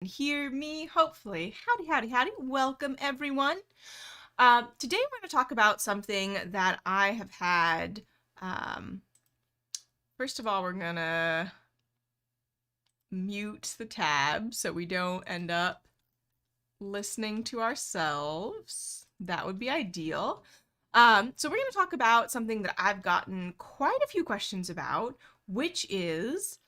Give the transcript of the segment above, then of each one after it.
Hear me, hopefully. Howdy, howdy, howdy. Welcome, everyone. Today we're going to talk about something that I have had. Um, First of all, we're going to mute the tab so we don't end up listening to ourselves. That would be ideal. So we're going to talk about something that I've gotten quite a few questions about, which is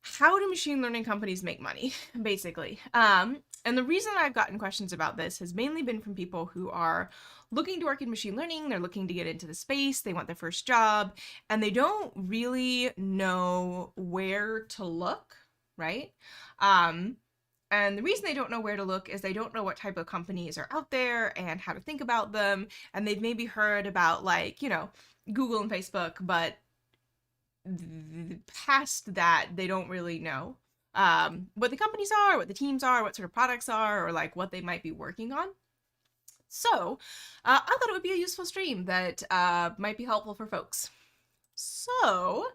how do machine learning companies make money, basically? And the reason I've gotten questions about this has mainly been from people who are looking to work in machine learning, they're looking to get into the space, they want their first job, and they don't really know where to look, right? Um, and the reason they don't know where to look is they don't know what type of companies are out there and how to think about them. And they've maybe heard about, like, Google and Facebook, but past that, they don't really know what the companies are, what the teams are, what sort of products are, or like what they might be working on. So I thought it would be a useful stream that might be helpful for folks. So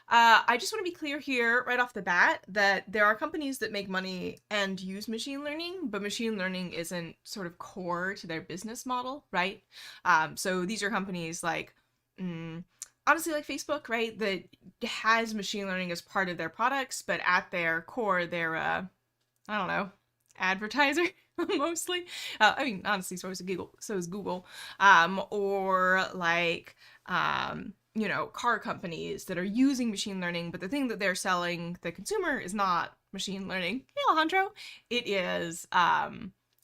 I just want to be clear here right off the bat that there are companies that make money and use machine learning, but machine learning isn't sort of core to their business model, right? So these are companies like honestly, like Facebook, right, that has machine learning as part of their products, but at their core, they're I don't know, advertiser mostly. I mean, honestly, so is Google. So is Google, or like car companies that are using machine learning, but the thing that they're selling the consumer is not machine learning. Hey, Alejandro, it is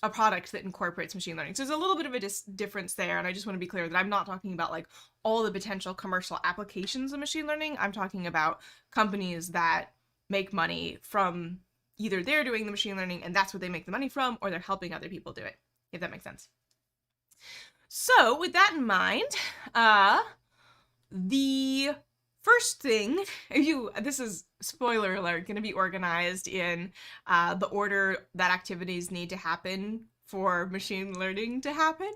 a product that incorporates machine learning. So there's a little bit of a difference there, and I just want to be clear that I'm not talking about like all the potential commercial applications of machine learning. I'm talking about companies that make money from either they're doing the machine learning and that's what they make the money from, or they're helping other people do it, if that makes sense. So with that in mind, the first thing, this is spoiler alert, going to be organized in the order that activities need to happen for machine learning to happen.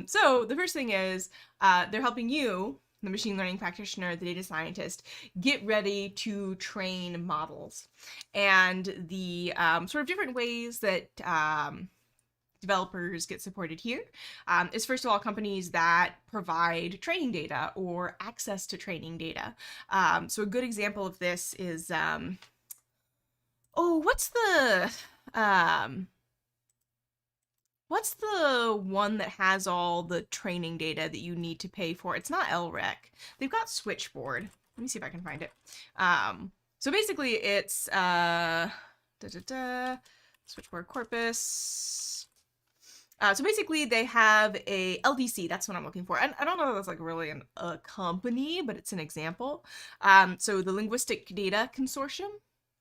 So the first thing is they're helping you, the machine learning practitioner, the data scientist, get ready to train models. And the sort of different ways that developers get supported here is, first of all, companies that provide training data or access to training data. So a good example of this is, what's the one that has all the training data that you need to pay for? It's not LREC. They've got Switchboard. Let me see if I can find it. So basically it's Switchboard corpus. So basically they have a LDC, that's what I'm looking for. And I don't know if that's like really a company, but it's an example. So the Linguistic Data Consortium,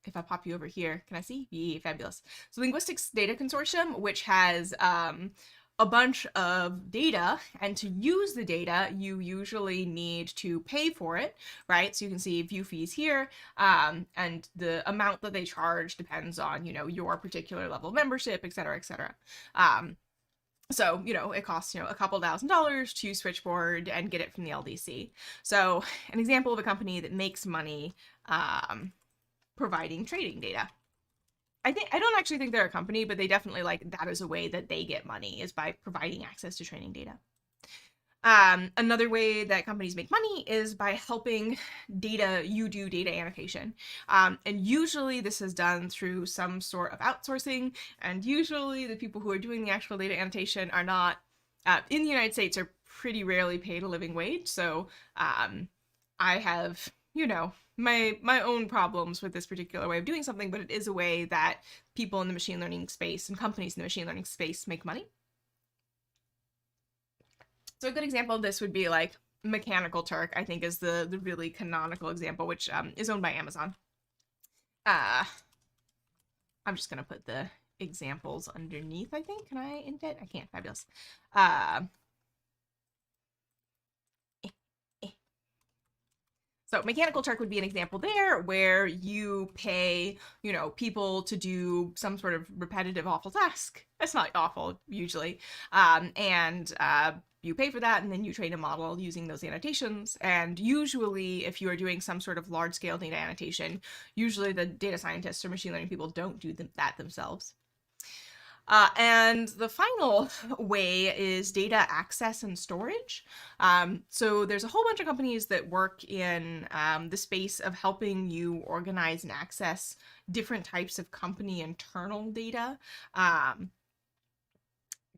if I pop you over here, can I see? Yeah, fabulous. So Linguistics Data Consortium, which has a bunch of data, and to use the data, you usually need to pay for it, right? So you can see view fees here, and the amount that they charge depends on, your particular level of membership, et cetera, et cetera. So, it costs, a couple $1,000s to Switchboard and get it from the LDC. So an example of a company that makes money providing trading data. I don't actually think they're a company, but they definitely that is a way that they get money, is by providing access to training data. Another way that companies make money is by helping you do data annotation. And usually this is done through some sort of outsourcing, and usually the people who are doing the actual data annotation are not, in the United States, are pretty rarely paid a living wage. So I have, my own problems with this particular way of doing something, but it is a way that people in the machine learning space and companies in the machine learning space make money. So a good example of this would be like Mechanical Turk, I think, is the really canonical example, which is owned by Amazon. I'm just going to put the examples underneath, I think. Can I indent? I can't. Fabulous. So Mechanical Turk would be an example there, where you pay, people to do some sort of repetitive awful task. It's not awful usually, and you pay for that, and then you train a model using those annotations. And usually, if you are doing some sort of large-scale data annotation, usually the data scientists or machine learning people don't do that themselves. And the final way is data access and storage. So there's a whole bunch of companies that work in the space of helping you organize and access different types of company internal data.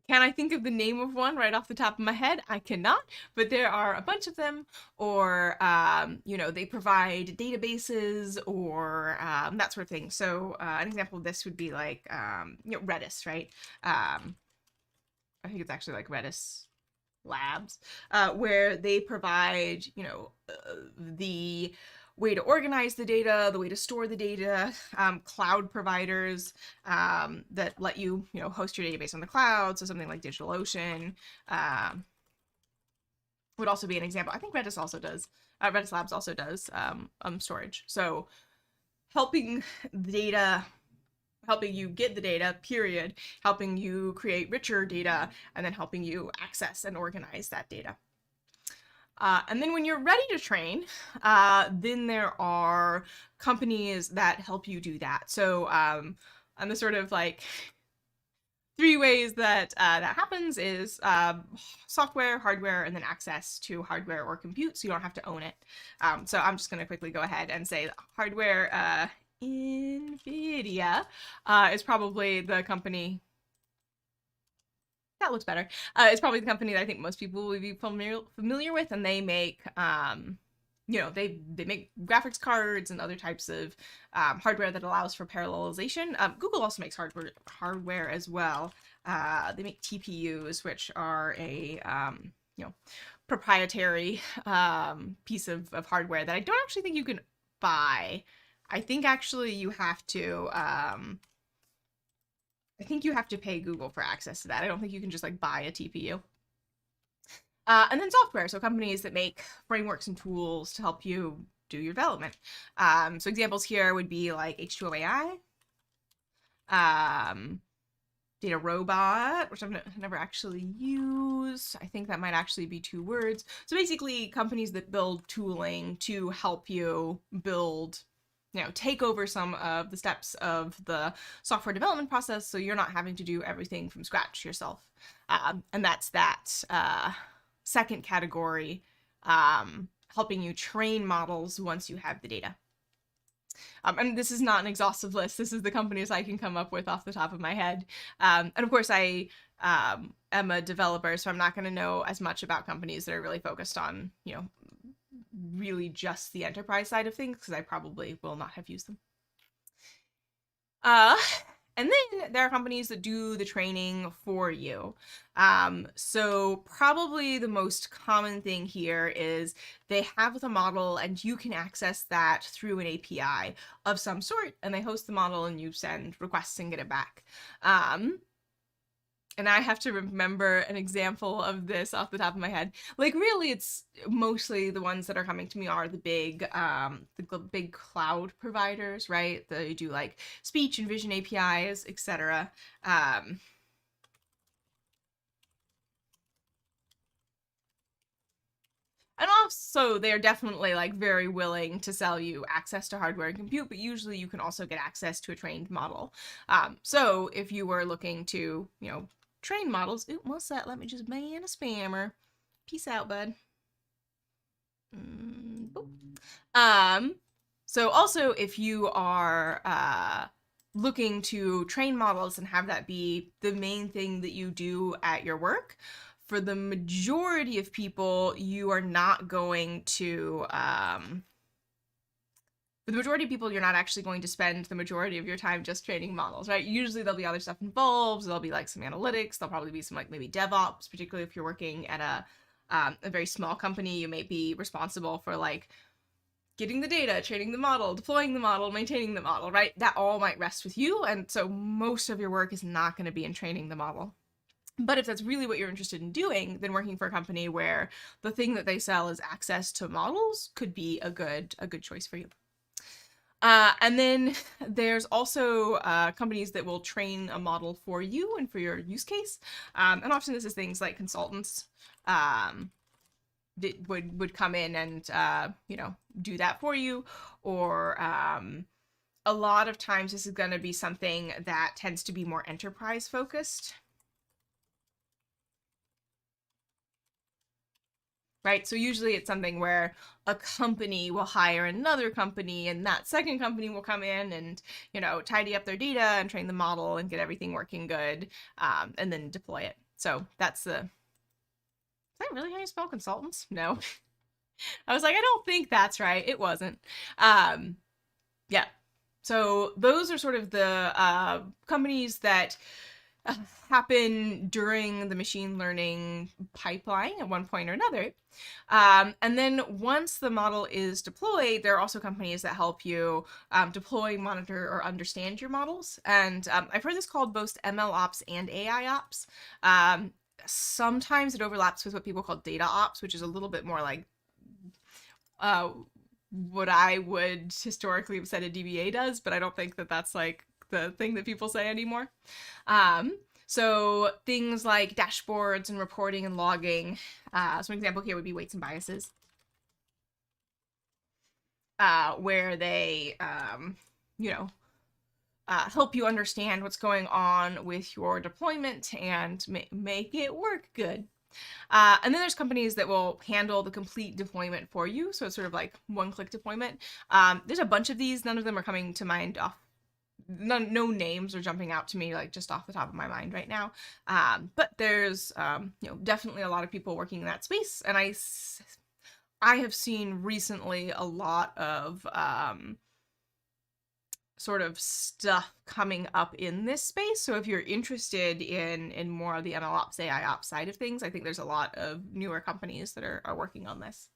Can I think of the name of one right off the top of my head? I cannot, but there are a bunch of them. Or, they provide databases or that sort of thing. So an example of this would be like, Redis, right? I think it's actually like Redis Labs, where they provide, the way to organize the data, the way to store the data, cloud providers that let you, host your database on the cloud. So something like DigitalOcean would also be an example. I think Redis also does. Redis Labs also does storage. So helping you get the data, period, helping you create richer data, and then helping you access and organize that data. And then when you're ready to train, then there are companies that help you do that. So and the sort of like 3 ways that that happens is software, hardware, and then access to hardware or compute, so you don't have to own it. So I'm just going to quickly go ahead and say hardware. NVIDIA is probably the company that looks better. It's probably the company that I think most people will be familiar with, and they make, they make graphics cards and other types of hardware that allows for parallelization. Google also makes hardware as well. They make TPUs, which are a proprietary piece of hardware that I don't actually think you can buy. I think actually you have to. I think you have to pay Google for access to that. I don't think you can just like buy a TPU. And then software, so companies that make frameworks and tools to help you do your development. So examples here would be like H2O AI, Data Robot, which I've never actually used. I think that might actually be 2 words. So basically companies that build tooling to help you build, take over some of the steps of the software development process, so you're not having to do everything from scratch yourself. And that's that second category, helping you train models once you have the data. And this is not an exhaustive list. This is the companies I can come up with off the top of my head. And of course, I am a developer, so I'm not going to know as much about companies that are really focused on, really just the enterprise side of things, because I probably will not have used them. And then there are companies that do the training for you. So probably the most common thing here is they have the model and you can access that through an API of some sort, and they host the model and you send requests and get it back. And I have to remember an example of this off the top of my head. Like, really, it's mostly the ones that are coming to me are the big cloud providers, right? They do like speech and vision APIs, etc. And also, they're definitely like very willing to sell you access to hardware and compute, but usually you can also get access to a trained model. So if you were looking to, train models. Ooh, what's that? Let me just ban a spammer. Peace out, bud. So also, if you are looking to train models and have that be the main thing that you do at your work, for the majority of people, you are not going to for the majority of people, you're not actually going to spend the majority of your time just training models, right? Usually there'll be other stuff involved. There'll be like some analytics. There'll probably be some like maybe DevOps, particularly if you're working at a very small company. You may be responsible for like getting the data, training the model, deploying the model, maintaining the model, right? That all might rest with you. And so most of your work is not going to be in training the model. But if that's really what you're interested in doing, then working for a company where the thing that they sell is access to models could be a good choice for you. And then there's also companies that will train a model for you and for your use case. And often this is things like consultants that would come in and do that for you, or a lot of times this is going to be something that tends to be more enterprise focused. Right? So usually it's something where a company will hire another company, and that second company will come in and, tidy up their data and train the model and get everything working good, and then deploy it. So that's is that really how you spell consultants? No. I was like, I don't think that's right. It wasn't. Yeah. So those are sort of the companies that happen during the machine learning pipeline at one point or another. And then once the model is deployed, there are also companies that help you deploy, monitor, or understand your models. And I've heard this called both ML ops and AI ops. Sometimes it overlaps with what people call data ops, which is a little bit more like what I would historically have said a DBA does, but I don't think that that's like the thing that people say anymore. So things like dashboards and reporting and logging. So an example here would be weights and biases, where they, help you understand what's going on with your deployment and make it work good. And then there's companies that will handle the complete deployment for you. So it's sort of like one-click deployment. There's a bunch of these. None of them are coming to mind no names are jumping out to me like just off the top of my mind right now. But there's definitely a lot of people working in that space, and I have seen recently a lot of sort of stuff coming up in this space. So if you're interested in more of the ML ops, AI ops side of things, I think there's a lot of newer companies that are working on this.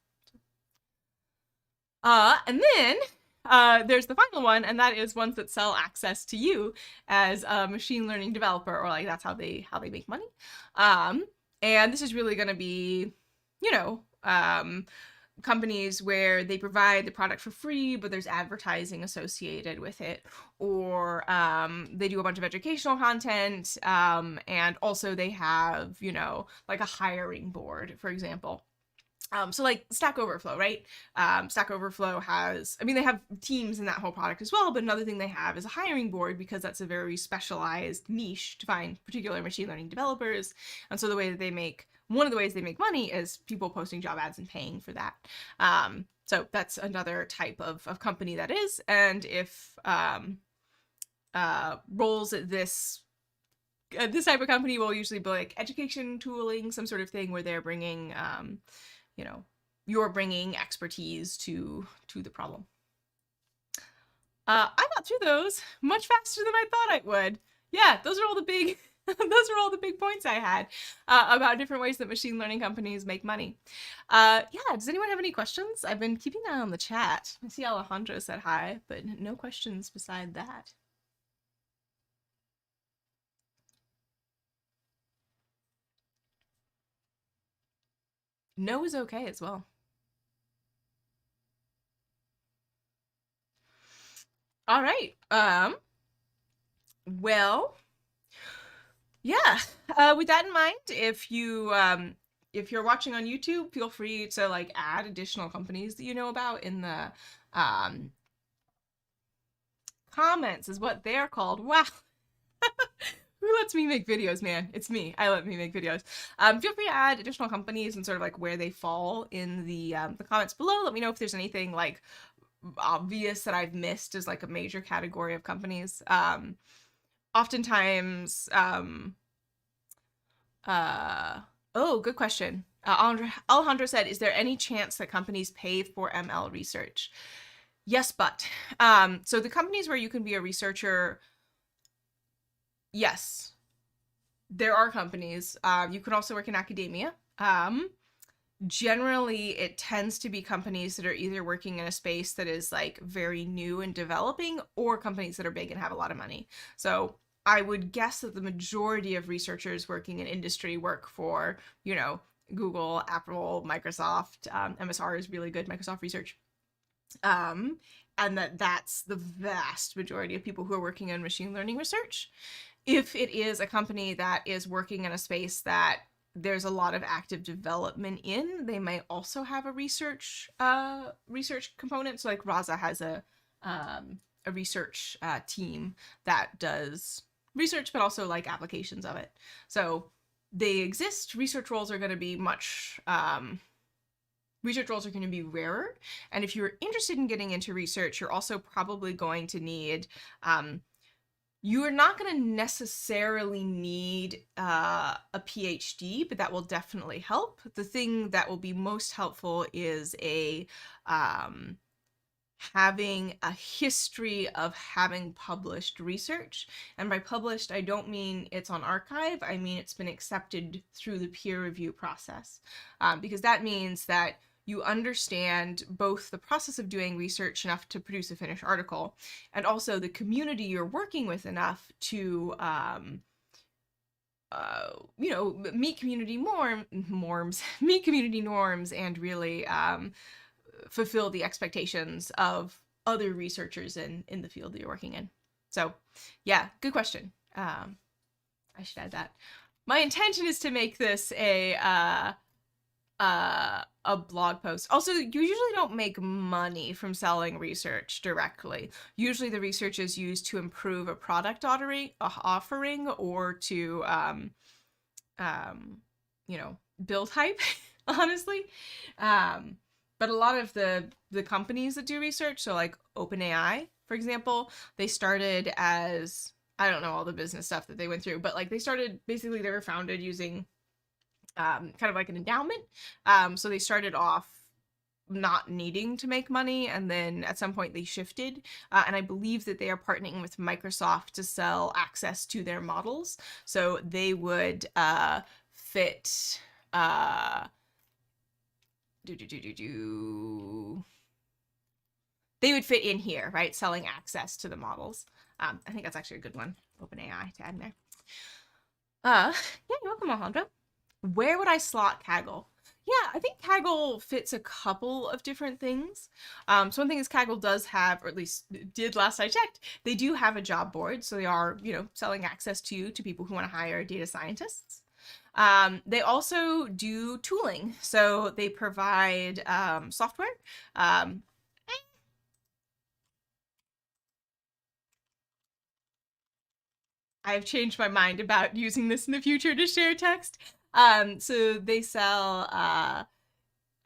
And then there's the final one, and that is ones that sell access to you as a machine learning developer, or like that's how they make money. And this is really going to be, companies where they provide the product for free, but there's advertising associated with it, or they do a bunch of educational content, and also they have, like a hiring board, for example. So like Stack Overflow, right? Stack Overflow they have teams in that whole product as well, but another thing they have is a hiring board, because that's a very specialized niche to find particular machine learning developers. And so one of the ways they make money is people posting job ads and paying for that. So that's another type of company that is. And if roles at this type of company will usually be like education tooling, some sort of thing where they're bringing you're bringing expertise to the problem. I got through those much faster than I thought I would. Yeah, those are all the big points I had about different ways that machine learning companies make money. Does anyone have any questions? I've been keeping an eye on the chat. I see Alejandro said hi, but no questions beside that. No is okay as well. All right. Well, yeah. With that in mind, if you're watching on YouTube, feel free to like add additional companies that you know about in the comments, is what they're called. Wow. Who lets me make videos, man? It's me. I let me make videos. Feel free to add additional companies and sort of like where they fall in the comments below. Let me know if there's anything like obvious that I've missed as like a major category of companies. Oftentimes, good question. Alejandro said, is there any chance that companies pay for ML research? Yes, but so the companies where you can be a researcher, yes, there are companies. You can also work in academia. Generally, it tends to be companies that are either working in a space that is like very new and developing, or companies that are big and have a lot of money. So I would guess that the majority of researchers working in industry work for, Google, Apple, Microsoft. MSR is really good, Microsoft Research. And that's the vast majority of people who are working in machine learning research. If it is a company that is working in a space that there's a lot of active development in, they might also have a research component. So like Raza has a research team that does research, but also like applications of it. So they exist. Research roles are going to be research roles are going to be rarer. And if you're interested in getting into research, you're also probably going to need, you are not going to necessarily need a PhD, but that will definitely help. The thing that will be most helpful is having a history of having published research. And by published, I don't mean it's on archive. I mean it's been accepted through the peer review process, because that means that you understand both the process of doing research enough to produce a finished article, and also the community you're working with enough to meet community meet community norms, and really fulfill the expectations of other researchers in the field that you're working in. So yeah, good question. I should add that. My intention is to make this a blog post. Also, you usually don't make money from selling research directly. Usually the research is used to improve a product offering or to build hype, honestly. But a lot of the companies that do research, so like OpenAI, for example, they started as, I don't know all the business stuff that they went through, but like they were founded using kind of like an endowment. So they started off not needing to make money, and then at some point they shifted, and I believe that they are partnering with Microsoft to sell access to their models. So they would fit they would fit in here, right? Selling access to the models. I think that's actually a good one. OpenAI to add in there. Yeah, you're welcome, Alejandro. Where would I slot Kaggle? Yeah, I think Kaggle fits a couple of different things. So one thing is Kaggle does have, or at least did last I checked, they do have a job board. So they are, selling access to people who want to hire data scientists. They also do tooling. So they provide software. I've changed my mind about using this in the future to share text. So they sell,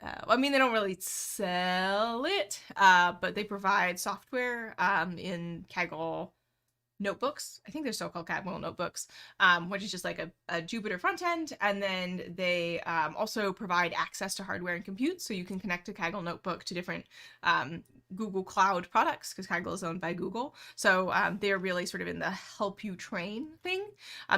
they don't really sell it, but they provide software in Kaggle notebooks. I think they're still called Kaggle notebooks, which is just like a Jupyter front end. And then they also provide access to hardware and compute. So you can connect a Kaggle notebook to different Google Cloud products, because Kaggle is owned by Google. So they're really sort of in the help you train thing.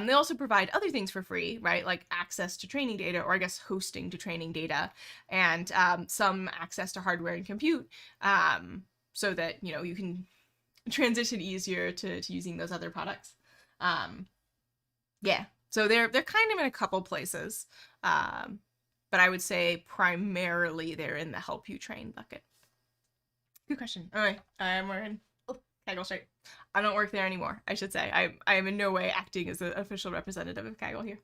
They also provide other things for free, right? Like access to training data, or I guess hosting to training data, and some access to hardware and compute, so that, you can transition easier to using those other products. Yeah, so they're kind of in a couple places, but I would say primarily they're in the help you train bucket. Good question. All right, we're in Kaggle straight. I don't work there anymore, I should say. I am in no way acting as an official representative of Kaggle here.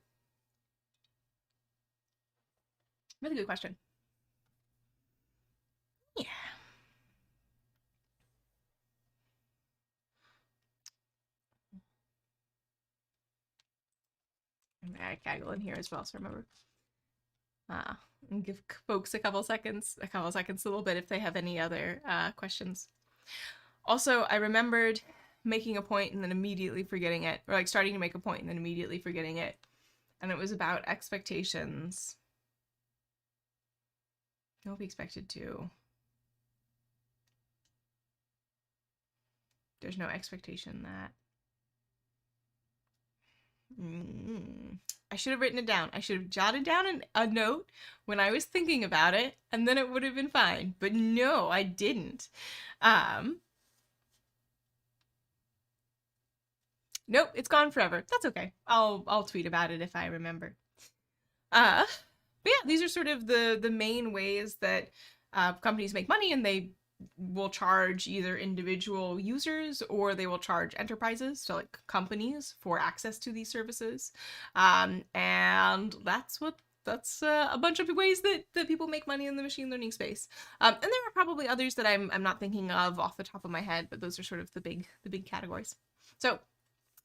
Really good question. Yeah. I'm gonna add Kaggle in here as well, so remember. And give folks a couple seconds, a little bit, if they have any other questions. Also, I remembered making a point and then immediately forgetting it, or like starting to make a point and then immediately forgetting it. And it was about expectations. Don't be expected to. There's no expectation that. I should have written it down. I should have jotted down a note when I was thinking about it, and then it would have been fine. But no, I didn't. Nope, it's gone forever. That's okay. I'll tweet about it if I remember. But yeah, these are sort of the main ways that companies make money, and they will charge either individual users or they will charge enterprises, so like companies, for access to these services. And that's a bunch of ways that people make money in the machine learning space. And there are probably others that I'm not thinking of off the top of my head, but those are sort of the big categories. So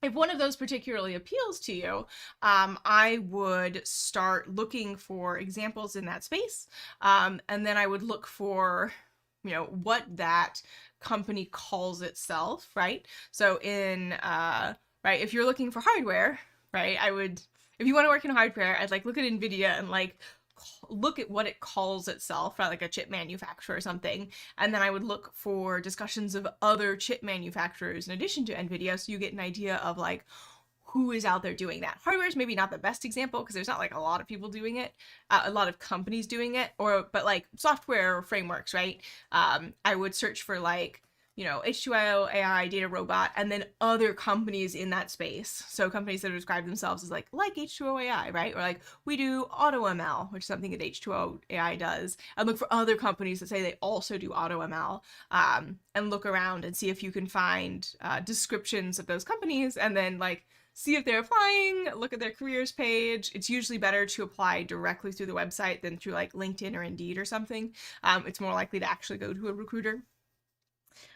if one of those particularly appeals to you, I would start looking for examples in that space, and then I would look for, what that company calls itself, right? So right, if you're looking for hardware, right, if you want to work in hardware, I'd look at NVIDIA and look at what it calls itself, right? Like a chip manufacturer or something. And then I would look for discussions of other chip manufacturers in addition to NVIDIA, so you get an idea of who is out there doing that. Hardware is maybe not the best example because there's not a lot of people doing it, a lot of companies doing it, but software frameworks, right? I would search for H2O, AI, Data Robot, and then other companies in that space. So companies that describe themselves as like H2O AI, right? Or we do AutoML, which is something that H2O AI does. And look for other companies that say they also do AutoML, and look around and see if you can find descriptions of those companies, and then see if they're applying, look at their careers page. It's usually better to apply directly through the website than through LinkedIn or Indeed or something. It's more likely to actually go to a recruiter.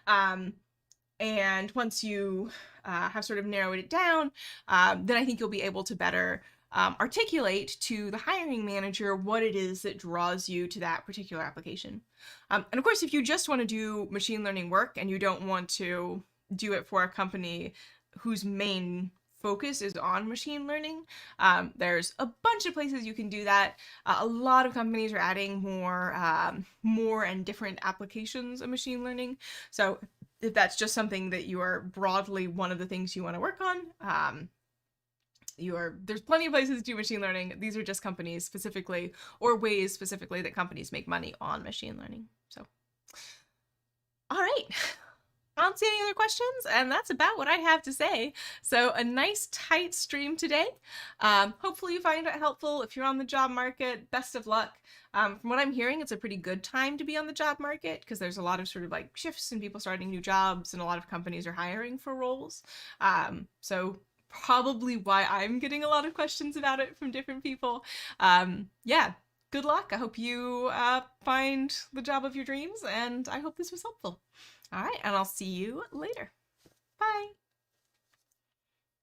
And once you have sort of narrowed it down, then I think you'll be able to better articulate to the hiring manager what it is that draws you to that particular application. And of course, if you just want to do machine learning work and you don't want to do it for a company whose main focus is on machine learning, there's a bunch of places you can do that. A lot of companies are adding more and different applications of machine learning. So if that's just something that you are broadly one of the things you want to work on, there's plenty of places to do machine learning. These are just companies specifically, or ways specifically that companies make money on machine learning. So, all right. I don't see any other questions, and that's about what I have to say. So a nice tight stream today. Hopefully you find it helpful. If you're on the job market, best of luck. From what I'm hearing, it's a pretty good time to be on the job market because there's a lot of sort of shifts and people starting new jobs, and a lot of companies are hiring for roles. So probably why I'm getting a lot of questions about it from different people. Yeah, good luck. I hope you find the job of your dreams, and I hope this was helpful. All right, and I'll see you later. Bye.